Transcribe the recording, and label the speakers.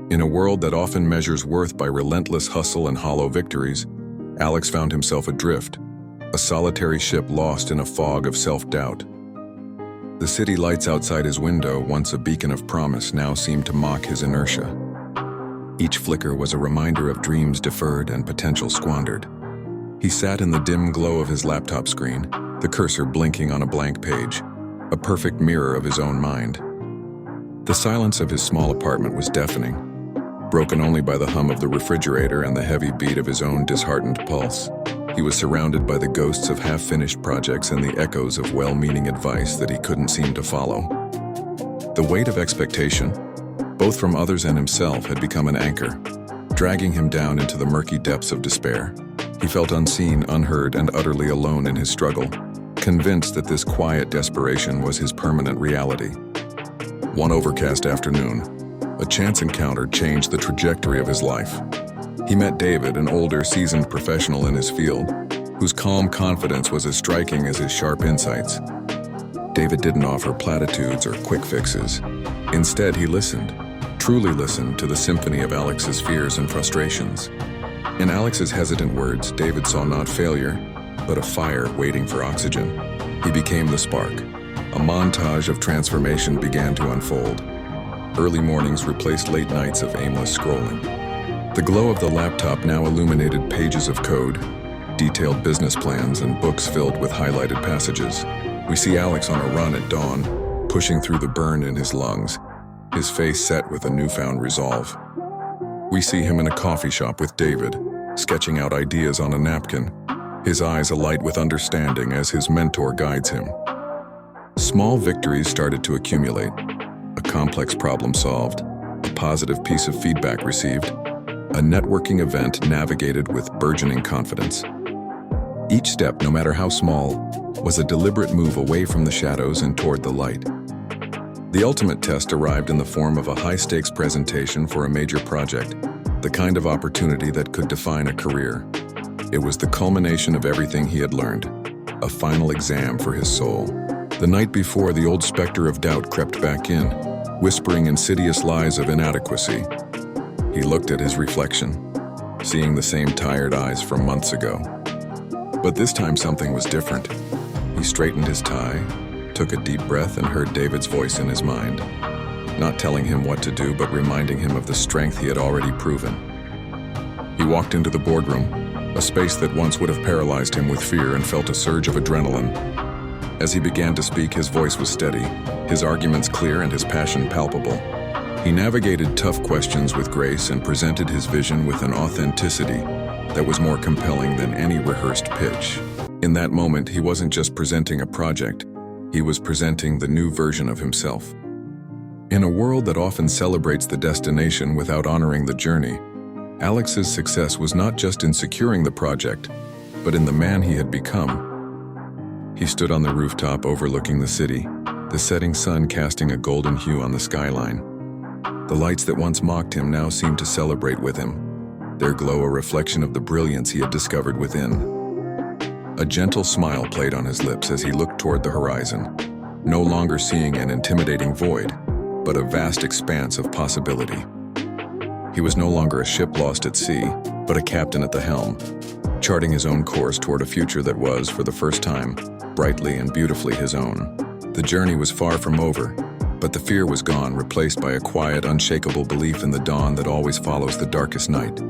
Speaker 1: In a world that often measures worth by relentless hustle and hollow victories, Alex found himself adrift, a solitary ship lost in a fog of self-doubt. The city lights outside his window, once a beacon of promise, now seemed to mock his inertia. Each flicker was a reminder of dreams deferred and potential squandered. He sat in the dim glow of his laptop screen, the cursor blinking on a blank page, a perfect mirror of his own mind. The silence of his small apartment was deafening, broken only by the hum of the refrigerator and the heavy beat of his own disheartened pulse. He was surrounded by the ghosts of half-finished projects and the echoes of well-meaning advice that he couldn't seem to follow. The weight of expectation, both from others and himself, had become an anchor, dragging him down into the murky depths of despair. He felt unseen, unheard, and utterly alone in his struggle, convinced that this quiet desperation was his permanent reality. One overcast afternoon, a chance encounter changed the trajectory of his life. He met David, an older, seasoned professional in his field, whose calm confidence was as striking as his sharp insights. David didn't offer platitudes or quick fixes. Instead, he listened, truly listened, to the symphony of Alex's fears and frustrations. In Alex's hesitant words, David saw not failure, but a fire waiting for oxygen. He became the spark. A montage of transformation began to unfold. Early mornings replaced late nights of aimless scrolling. The glow of the laptop now illuminated pages of code, detailed business plans, and books filled with highlighted passages. We see Alex on a run at dawn, pushing through the burn in his lungs, his face set with a newfound resolve. We see him in a coffee shop with David, sketching out ideas on a napkin, his eyes alight with understanding as his mentor guides him. Small victories started to accumulate, a complex problem solved, a positive piece of feedback received, a networking event navigated with burgeoning confidence. Each step, no matter how small, was a deliberate move away from the shadows and toward the light. The ultimate test arrived in the form of a high-stakes presentation for a major project, the kind of opportunity that could define a career. It was the culmination of everything he had learned, a final exam for his soul. The night before, the old specter of doubt crept back in, whispering insidious lies of inadequacy. He looked at his reflection, seeing the same tired eyes from months ago. But this time something was different. He straightened his tie, took a deep breath, and heard David's voice in his mind, not telling him what to do, but reminding him of the strength he had already proven. He walked into the boardroom, a space that once would have paralyzed him with fear, and felt a surge of adrenaline. As he began to speak, his voice was steady, his arguments clear, and his passion palpable. He navigated tough questions with grace and presented his vision with an authenticity that was more compelling than any rehearsed pitch. In that moment, he wasn't just presenting a project, he was presenting the new version of himself. In a world that often celebrates the destination without honoring the journey, Alex's success was not just in securing the project, but in the man he had become. He stood on the rooftop overlooking the city, the setting sun casting a golden hue on the skyline. The lights that once mocked him now seemed to celebrate with him, their glow a reflection of the brilliance he had discovered within. A gentle smile played on his lips as he looked toward the horizon, no longer seeing an intimidating void, but a vast expanse of possibility. He was no longer a ship lost at sea, but a captain at the helm, charting his own course toward a future that was, for the first time, brightly and beautifully his own. The journey was far from over, but the fear was gone, replaced by a quiet, unshakable belief in the dawn that always follows the darkest night.